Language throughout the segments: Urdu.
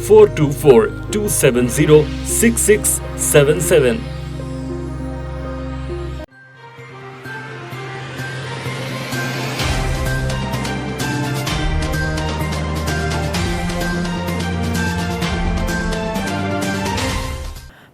4242706677।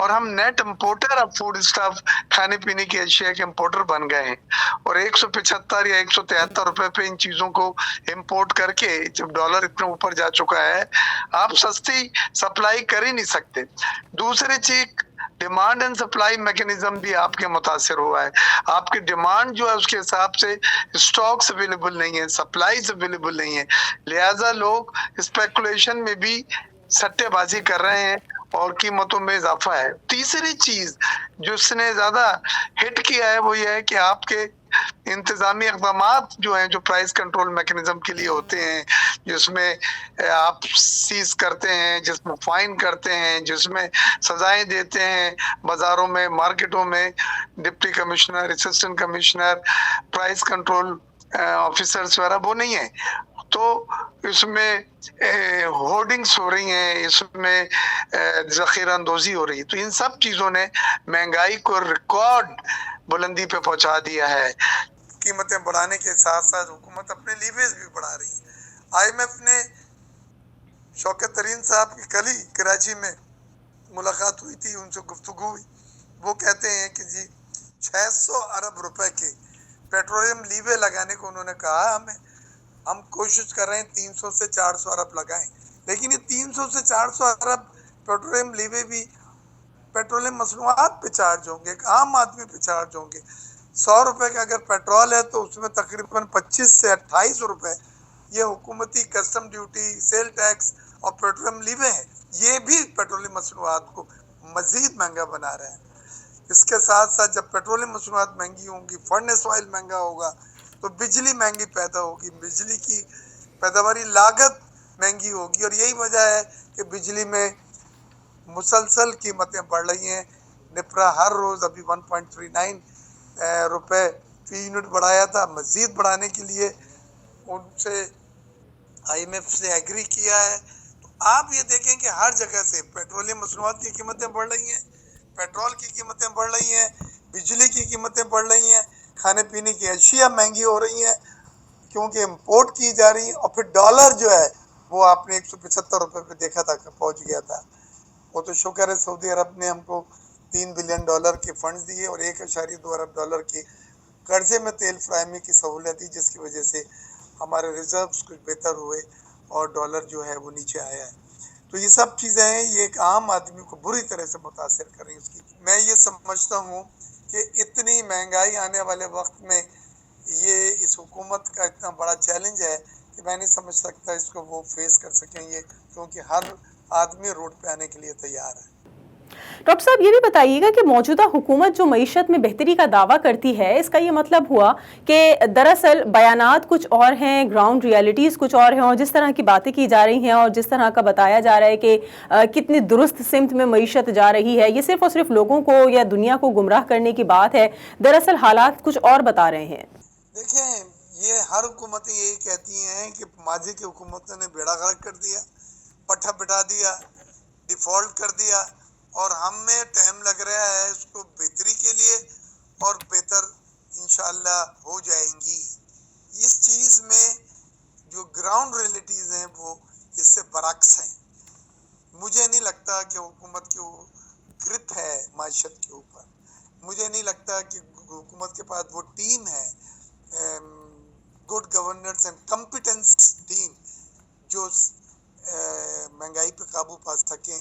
اور ہم نیٹ امپورٹر اب فوڈ اسٹاف کھانے پینے کی اشیاء کے امپورٹر بن گئے ہیں، اور 175 یا 173 روپے پہ ان چیزوں کو امپورٹ کر کے جب ڈالر اتنا اوپر جا چکا ہے، آپ سستی سپلائی کر ہی نہیں سکتے۔ دوسری چیز، ڈیمانڈ اینڈ سپلائی میکینزم بھی آپ کے متاثر ہوا ہے۔ آپ کی ڈیمانڈ جو ہے اس کے حساب سے اسٹاکس اویلیبل نہیں ہے، سپلائیز اویلیبل نہیں ہے، لہٰذا لوگ اسپیکولیشن میں بھی سٹے بازی کر رہے ہیں اور قیمتوں میں اضافہ ہے۔ تیسری چیز جو اس نے زیادہ ہٹ کیا ہے وہ یہ ہے کہ آپ کے انتظامی اقدامات جو ہیں، جو پرائس کنٹرول میکینزم کے لیے ہوتے ہیں، جس میں آپ سیز کرتے ہیں، جس میں فائن کرتے ہیں، جس میں سزائیں دیتے ہیں، بازاروں میں، مارکیٹوں میں deputy commissioner, assistant commissioner, price control officers وغیرہ وہ نہیں ہے، تو اس میں ہورڈنگس ہو رہی ہیں، اس میں ذخیرہ اندوزی ہو رہی ہے، تو ان سب چیزوں نے مہنگائی کو ریکارڈ بلندی پہ پہنچا دیا ہے۔ قیمتیں بڑھانے کے ساتھ ساتھ حکومت اپنے لیوریج بھی بڑھا رہی ہے۔ آئی ایم ایف نے شوکت ترین صاحب کی کل ہی کراچی میں ملاقات ہوئی تھی، ان سے گفتگو ہوئی، وہ کہتے ہیں کہ جی 600 ارب روپے کے پیٹرولیم لیوے لگانے کو انہوں نے کہا ہمیں، ہم کوشش کر رہے ہیں 300 سے 400 ارب لگائیں، لیکن یہ 300 سے 400 ارب پیٹرولیم لیوے بھی پیٹرولیم مصنوعات پہ چارج ہوں گے، ایک عام آدمی پہ چارج ہوں گے۔ 100 روپے کا اگر پیٹرول ہے تو اس میں تقریباً 25 سے 28 روپے یہ حکومتی کسٹم ڈیوٹی، سیل ٹیکس اور پیٹرولیم لیوے ہیں، یہ بھی پیٹرولیم مصنوعات کو مزید مہنگا بنا رہے ہیں۔ اس کے ساتھ ساتھ جب پیٹرولیم مصنوعات مہنگی ہوں گی، فرنس آئل مہنگا ہوگا تو بجلی مہنگی پیدا ہوگی، بجلی کی پیداواری لاگت مہنگی ہوگی، اور یہی وجہ ہے کہ بجلی میں مسلسل قیمتیں بڑھ رہی ہیں۔ نپرا ہر روز ابھی 1.39 روپے فی یونٹ بڑھایا تھا، مزید بڑھانے کے لیے ان سے آئی ایم ایف سے ایگری کیا ہے۔ تو آپ یہ دیکھیں کہ ہر جگہ سے پیٹرولیم مصنوعات کی قیمتیں بڑھ رہی ہیں، پیٹرول کی قیمتیں بڑھ رہی ہیں، بجلی کی قیمتیں بڑھ رہی ہیں، کھانے پینے کی اشیاء مہنگی ہو رہی ہیں کیونکہ امپورٹ کی جا رہی ہیں، اور پھر ڈالر جو ہے وہ آپ نے 175 روپے پہ دیکھا تھا کہ پہنچ گیا تھا۔ وہ تو شکر ہے سعودی عرب نے ہم کو $3 بلین کے فنڈز دیے اور 1.2 ارب ڈالر کے قرضے میں تیل فراہمی کی سہولت دی، جس کی وجہ سے ہمارے ریزروز کچھ بہتر ہوئے اور ڈالر جو ہے وہ نیچے آیا ہے۔ تو یہ سب چیزیں ہیں، یہ ایک عام آدمی کو بری طرح سے متاثر کر رہی ہیں۔ اس کی میں یہ سمجھتا ہوں کہ اتنی مہنگائی آنے والے وقت میں یہ اس حکومت کا اتنا بڑا چیلنج ہے کہ میں نہیں سمجھ سکتا اس کو وہ فیس کر سکیں گے، کیونکہ ہر آدمی روڈ پہ آنے کے لیے تیار ہے۔ ڈاکٹر صاحب یہ بھی بتائیے گا کہ موجودہ حکومت جو معیشت میں بہتری کا دعویٰ کرتی ہے، اس کا یہ مطلب ہوا کہ دراصل بیانات کچھ اور ہیں، گراؤنڈ ریالٹیز کچھ اور ہیں، اور جس طرح کی باتیں کی جا رہی ہیں اور جس طرح کا بتایا جا رہا ہے کہ کتنی درست سمت میں معیشت جا رہی ہے، یہ صرف اور صرف لوگوں کو یا دنیا کو گمراہ کرنے کی بات ہے، دراصل حالات کچھ اور بتا رہے ہیں؟ دیکھیں، یہ ہر حکومتیں یہی کہتی ہیں کہ ماضی کی حکومتوں نے بیڑا غرق کر دیا، پٹھا بٹھا دیا، ڈیفالٹ کر دیا، اور ہمیں ٹائم لگ رہا ہے اس کو بہتری کے لیے، اور بہتر انشاءاللہ ہو جائیں گی۔ اس چیز میں جو گراؤنڈ ریئلٹیز ہیں وہ اس سے برعکس ہیں۔ مجھے نہیں لگتا کہ حکومت کی گرپ ہے معیشت کے اوپر، مجھے نہیں لگتا کہ حکومت کے پاس وہ ٹیم ہے، good governance and competence team, جو مہنگائی پہ قابو پا سکیں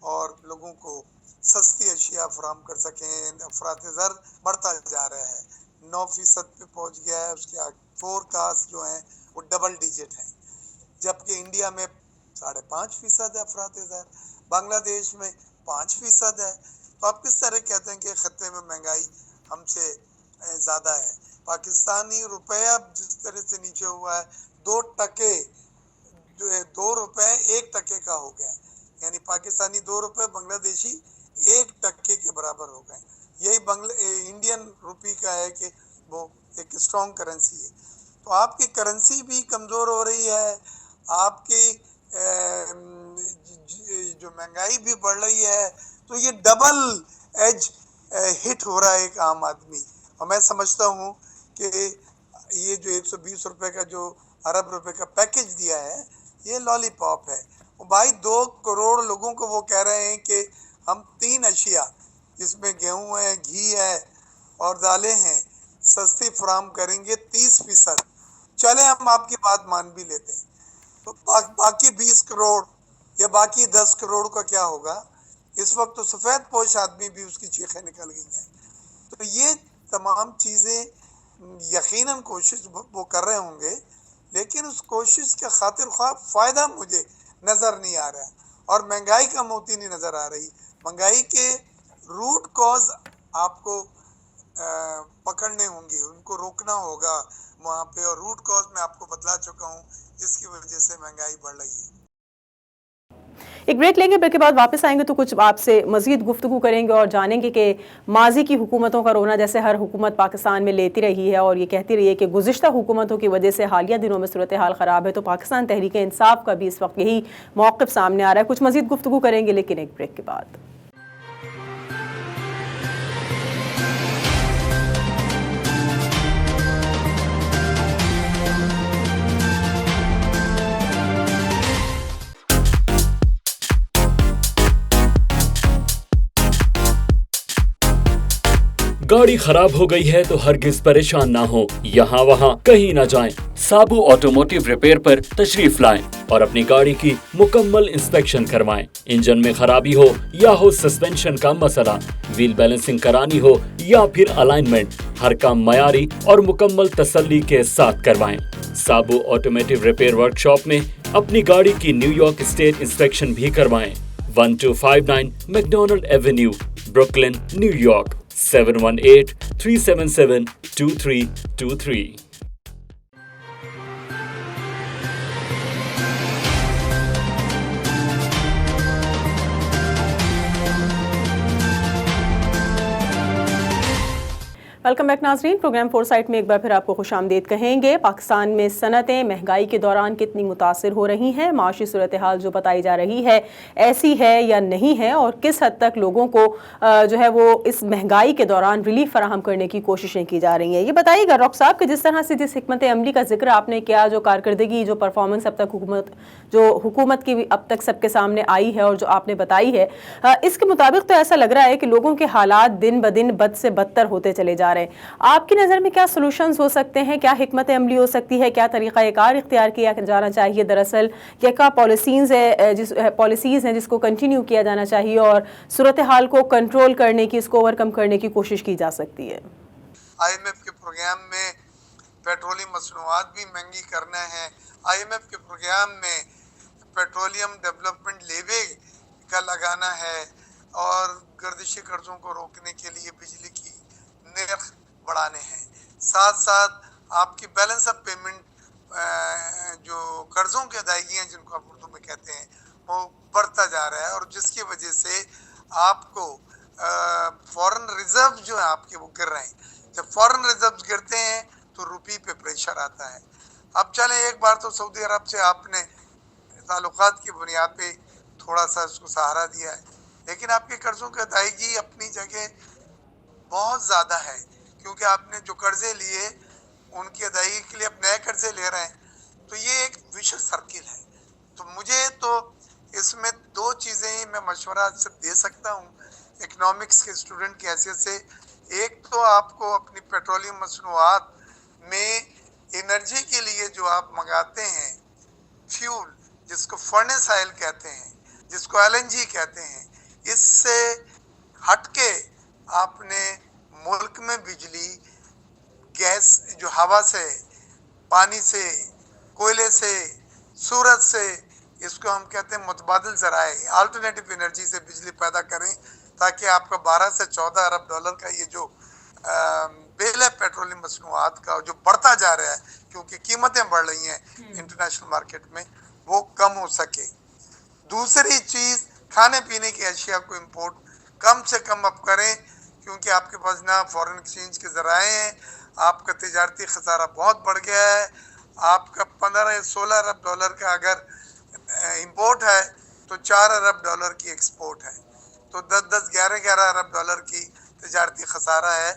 اور لوگوں کو سستی اشیاء فراہم کر سکیں۔ افراط زر بڑھتا جا رہا ہے، 9% پہ پہنچ گیا ہے، اس کے فور کاسٹ جو ہیں وہ ڈبل ڈیجٹ ہیں، جبکہ انڈیا میں 5.5% ہے افراط زر، بنگلہ دیش میں 5% ہے۔ تو آپ کس طرح کہتے ہیں کہ خطے میں مہنگائی ہم سے زیادہ ہے؟ پاکستانی روپیہ جس طرح سے نیچے ہوا ہے، 2 روپے 1 ٹکے کا ہو گیا ہے، یعنی پاکستانی 2 روپے بنگلہ دیشی 1 ٹکے کے برابر ہو گئے۔ یہی انڈین روپی کا ہے کہ وہ ایک اسٹرانگ کرنسی ہے۔ تو آپ کی کرنسی بھی کمزور ہو رہی ہے، آپ کی جو مہنگائی بھی بڑھ رہی ہے، تو یہ ڈبل ایج ہٹ ہو رہا ہے ایک عام آدمی۔ اور میں سمجھتا ہوں کہ یہ جو 120 روپے کا جو ارب روپے کا پیکج دیا ہے، یہ لالی پاپ ہے۔ بھائی 2 کروڑ لوگوں کو وہ کہہ رہے ہیں کہ ہم 3 اشیاء جس میں گیہوں ہے، گھی ہے اور دالیں ہیں سستی فراہم کریں گے 30%. چلے ہم آپ کی بات مان بھی لیتے ہیں تو باقی 20 کروڑ یا باقی 10 کروڑ کا کیا ہوگا؟ اس وقت تو سفید پوش آدمی بھی اس کی چیخیں نکل گئی ہیں. تو یہ تمام چیزیں یقیناً کوشش وہ کر رہے ہوں گے، لیکن اس کوشش کے خاطر خواہ فائدہ مجھے نظر نہیں آ رہا اور مہنگائی کا موتی نہیں نظر آ رہی. مہنگائی کے روٹ کاز آپ کو پکڑنے ہوں گے، ان کو روکنا ہوگا وہاں پہ، اور روٹ کاز میں آپ کو بتلا چکا ہوں جس کی وجہ سے مہنگائی بڑھ رہی ہے. ایک بریک لیں گے، بریک کے بعد واپس آئیں گے تو کچھ آپ سے مزید گفتگو کریں گے اور جانیں گے کہ ماضی کی حکومتوں کا رونا جیسے ہر حکومت پاکستان میں لیتی رہی ہے اور یہ کہتی رہی ہے کہ گزشتہ حکومتوں کی وجہ سے حالیہ دنوں میں صورتحال خراب ہے، تو پاکستان تحریک انصاف کا بھی اس وقت یہی موقف سامنے آ رہا ہے. کچھ مزید گفتگو کریں گے لیکن ایک بریک کے بعد. گاڑی خراب ہو گئی ہے تو ہرگز پریشان نہ ہو، یہاں وہاں کہیں نہ جائیں. سابو آٹوموٹیو ریپیئر پر تشریف لائیں اور اپنی گاڑی کی مکمل انسپیکشن کروائیں. انجن میں خرابی ہو یا ہو سسپینشن کا مسئلہ، ویل بیلنسنگ کرانی ہو یا پھر الائنمنٹ، ہر کام معیاری اور مکمل تسلی کے ساتھ کروائیں. سابو آٹوموٹیو ریپیئر ورکشاپ میں اپنی گاڑی کی نیو یارک اسٹیٹ انسپیکشن بھی کروائیں. 1259 McDonald avenue, Brooklyn, new York. 718-377-2323. Welcome back ناظرین، پروگرام فور سائٹ میں ایک بار پھر آپ کو خوش آمدید کہیں گے. پاکستان میں صنعتیں مہنگائی کے دوران کتنی متاثر ہو رہی ہیں، معاشی صورتحال جو بتائی جا رہی ہے ایسی ہے یا نہیں ہے، اور کس حد تک لوگوں کو جو ہے وہ اس مہنگائی کے دوران ریلیف فراہم کرنے کی کوششیں کی جا رہی ہیں. یہ بتائیے گا ڈاکٹر صاحب کہ جس طرح سے جس حکمت عملی کا ذکر آپ نے کیا، جو کارکردگی، جو پرفارمنس اب تک حکومت کی اب تک سب کے سامنے آئی ہے اور جو آپ نے بتائی ہے، اس کے مطابق تو ایسا لگ رہا ہے کہ لوگوں کے حالات دن بدن بد سے بدتر ہوتے چلے جا رہے ہیں. آپ کی نظر میں کیا سولوشنز ہو سکتے ہیں، کیا حکمت عملی ہو سکتی ہے، کیا طریقہ کار اختیار کیا جانا چاہیے؟ دراصل یہ کیا پالیسیز ہیں جس کو کنٹینیو کیا جانا چاہیے اور صورتحال کو کنٹرول کرنے کی، اس کو اوور کم کرنے کی کوشش کی جا سکتی ہے؟ IMF کے پروگرام میں پیٹرولیم مصنوعات بھی مہنگی کرنا ہے. IMF کے پروگرام میں پیٹرولیم ڈیولپمنٹ لیوی کا لگانا ہے اور گردشی قرضوں کو روکنے کے لیے بجلی کی نرخ بڑھانے ہیں. ساتھ ساتھ آپ کی بیلنس آف پیمنٹ جو قرضوں کی ادائیگیاں جن کو آپ اردو میں کہتے ہیں وہ بڑھتا جا رہا ہے، اور جس کی وجہ سے آپ کو فورن ریزرو جو ہے آپ کے وہ گر رہے ہیں. جب فورن ریزرو گرتے ہیں تو روپی پہ پریشر آتا ہے. اب چلیں ایک بار تو سعودی عرب سے آپ نے تعلقات کی بنیاد پہ تھوڑا سا اس کو سہارا دیا ہے، لیکن آپ کے قرضوں کی ادائیگی اپنی جگہ بہت زیادہ ہے، کیونکہ آپ نے جو قرضے لیے ان کی ادائیگی کے لیے اب نئے قرضے لے رہے ہیں. تو یہ ایک وشل سرکل ہے. تو مجھے تو اس میں 2 چیزیں ہی میں مشورہ صرف دے سکتا ہوں اکنامکس کے اسٹوڈنٹ کی حیثیت سے. ایک تو آپ کو اپنی پیٹرولیم مصنوعات میں انرجی کے لیے جو آپ منگاتے ہیں فیول، جس کو فرنس آئل کہتے ہیں، جس کو LNG کہتے ہیں، اس سے ہٹ کے آپ نے ملک میں بجلی، گیس جو ہوا سے، پانی سے، کوئلے سے، سورج سے، اس کو ہم کہتے ہیں متبادل ذرائع، آلٹرنیٹو انرجی سے بجلی پیدا کریں تاکہ آپ کا 12 سے 14 ارب ڈالر کا یہ جو بیل ہے پیٹرولیم مصنوعات کا جو بڑھتا جا رہا ہے کیونکہ قیمتیں بڑھ رہی ہیں انٹرنیشنل مارکیٹ میں، وہ کم ہو سکے. دوسری چیز، کھانے پینے کی اشیاء کو امپورٹ کم سے کم اب کریں، کیونکہ آپ کے پاس نہ فورن ایکسچینج کے ذرائع ہیں، آپ کا تجارتی خسارہ بہت بڑھ گیا ہے. آپ کا 15 یا 16 ارب ڈالر کا اگر امپورٹ ہے تو 4 ارب ڈالر کی ایکسپورٹ ہے، تو 11 ارب ڈالر کی تجارتی خسارہ ہے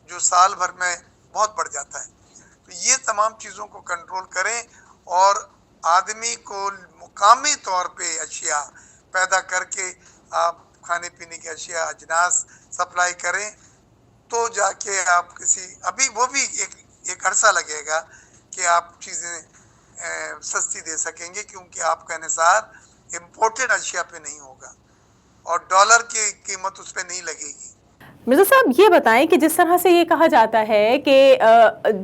جو سال بھر میں بہت بڑھ جاتا ہے. تو یہ تمام چیزوں کو کنٹرول کریں اور آدمی کو مقامی طور پہ اشیاء پیدا کر کے آپ کھانے پینے کی اشیاء اجناس سپلائی کریں تو جا کے آپ ابھی وہ بھی ایک عرصہ لگے گا کہ آپ چیزیں سستی دے سکیں گے، کیونکہ آپ کا انحصار امپورٹڈ اشیاء پہ نہیں ہوگا اور ڈالر کی قیمت اس پہ نہیں لگے گی۔ مرزا صاحب یہ بتائیں کہ جس طرح سے یہ کہا جاتا ہے کہ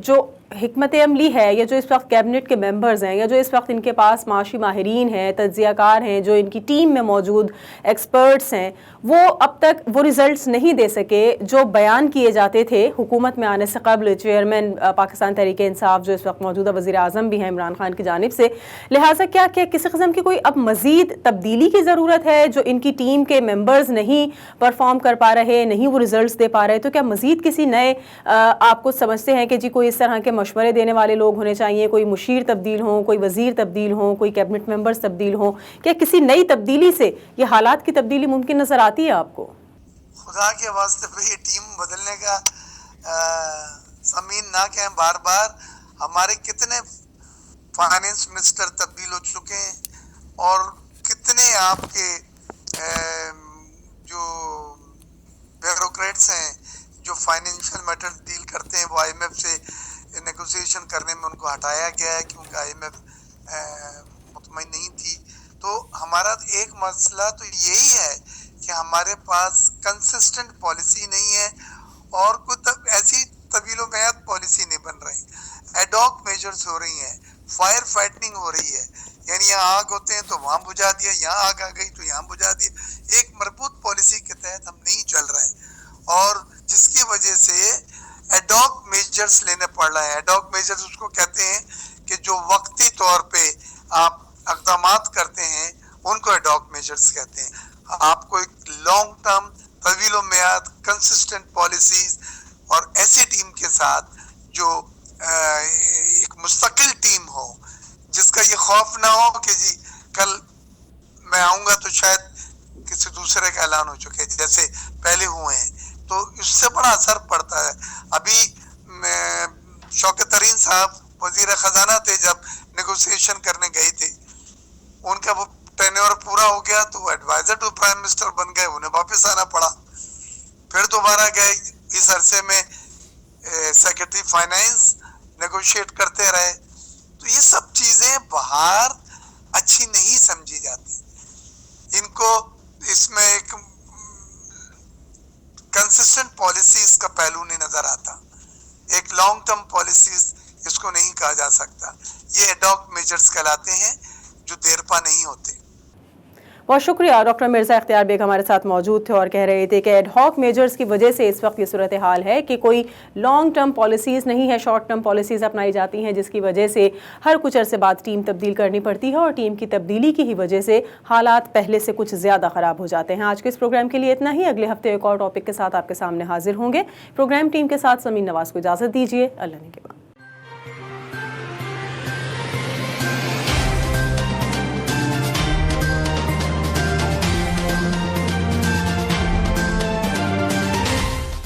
جو حکمت عملی ہے یا جو اس وقت کیبنٹ کے ممبرز ہیں یا جو اس وقت ان کے پاس معاشی ماہرین ہیں، تجزیہ کار ہیں، جو ان کی ٹیم میں موجود ایکسپرٹس ہیں، وہ اب تک وہ ریزلٹس نہیں دے سکے جو بیان کیے جاتے تھے حکومت میں آنے سے قبل چیئرمین پاکستان تحریک انصاف جو اس وقت موجودہ وزیر اعظم بھی ہیں عمران خان کی جانب سے، لہٰذا کیا کسی قسم کی کوئی اب مزید تبدیلی کی ضرورت ہے؟ جو ان کی ٹیم کے ممبرز نہیں پرفارم کر پا رہے، نہیں وہ ریزلٹس دے پا رہے، تو کیا مزید کسی نئے آپ کو سمجھتے ہیں کہ جی کوئی اس طرح کے مشورے دینے والے لوگ ہونے چاہیے، کوئی مشیر تبدیل ہوں، کوئی وزیر تبدیل ہوں، کوئی کیبنٹ ممبرز تبدیل ہوں؟ کیا کسی نئی تبدیلی سے یہ حالات کی تبدیلی ممکن نظر آتی ہے آپ کو؟ خدا کے واسطے پہ یہ ٹیم بدلنے کا سمین نہ کہیں بار بار۔ ہمارے کتنے فائنینس منسٹر تبدیل ہو چکے ہیں اور کتنے آپ کے جو بیوروکریٹس ہیں جو فائنینشیل میٹر ڈیل کرتے ہیں، وہ آئی ایم ایف سے نیگوسیشن کرنے میں ان کو ہٹایا گیا ہے کیونکہ آئی ایم ایف مطمئن نہیں تھی۔ تو ہمارا ایک مسئلہ تو یہی ہے کہ ہمارے پاس کنسسٹنٹ پالیسی نہیں ہے اور کوئی ایسی طویل و میعاد پالیسی نہیں بن رہی۔ ایڈ ہاک میجرز ہو رہی ہیں، فائر فائٹنگ ہو رہی ہے، یعنی یہاں آگ ہوتے ہیں تو وہاں بجھا دیا، یہاں آگ آ گئی تو یہاں بجھا دیا۔ ایک مربوط پالیسی کے تحت ہم نہیں چل رہے اور جس کی وجہ سے ایڈ ہاک میجرز لینے پڑ رہے ہیں۔ ایڈ ہاک میجرز اس کو کہتے ہیں کہ جو وقتی طور پہ آپ اقدامات کرتے ہیں ان کو ایڈ ہاک میجرز کہتے ہیں۔ آپ کو ایک لانگ ٹرم طویل و میعاد کنسسٹنٹ پالیسیز اور ایسی ٹیم کے ساتھ جو ایک مستقل ٹیم ہو، جس کا یہ خوف نہ ہو کہ جی کل میں آؤں گا تو شاید کسی دوسرے کا اعلان ہو چکے جیسے پہلے ہوئے ہیں، تو اس سے بڑا اثر پڑتا ہے۔ ابھی شوکت ترین صاحب وزیر خزانہ تھے جب نیگوسیشن کرنے گئے تھے، ان کا وہ ٹینیور پورا ہو گیا تو وہ ایڈوائزر ٹو پرائم منسٹر بن گئے، انہیں واپس آنا پڑا، پھر دوبارہ گئے، اس عرصے میں سیکرٹری فائنانس نیگوشیٹ کرتے رہے۔ تو یہ سب چیزیں باہر اچھی نہیں سمجھی جاتی، ان کو اس میں ایک کنسسٹنٹ پالیسیز کا پہلو نہیں نظر آتا، ایک لانگ ٹرم پالیسیز اس کو نہیں کہا جا سکتا۔ یہ ایڈ ہاک میجرز کہلاتے ہیں جو دیر پا نہیں ہوتے۔ بہت شکریہ۔ ڈاکٹر مرزا اختیار بیگ ہمارے ساتھ موجود تھے اور کہہ رہے تھے کہ ایڈ ہاک میجرز کی وجہ سے اس وقت یہ صورتحال ہے کہ کوئی لانگ ٹرم پالیسیز نہیں ہے، شارٹ ٹرم پالیسیز اپنائی جاتی ہیں، جس کی وجہ سے ہر کچھ عرصے بعد ٹیم تبدیل کرنی پڑتی ہے اور ٹیم کی تبدیلی کی ہی وجہ سے حالات پہلے سے کچھ زیادہ خراب ہو جاتے ہیں۔ آج کے اس پروگرام کے لیے اتنا ہی، اگلے ہفتے ایک اور ٹاپک کے ساتھ آپ کے سامنے حاضر ہوں گے۔ پروگرام ٹیم کے ساتھ سمین نواز کو اجازت دیجیے، اللہ نے کے بعد۔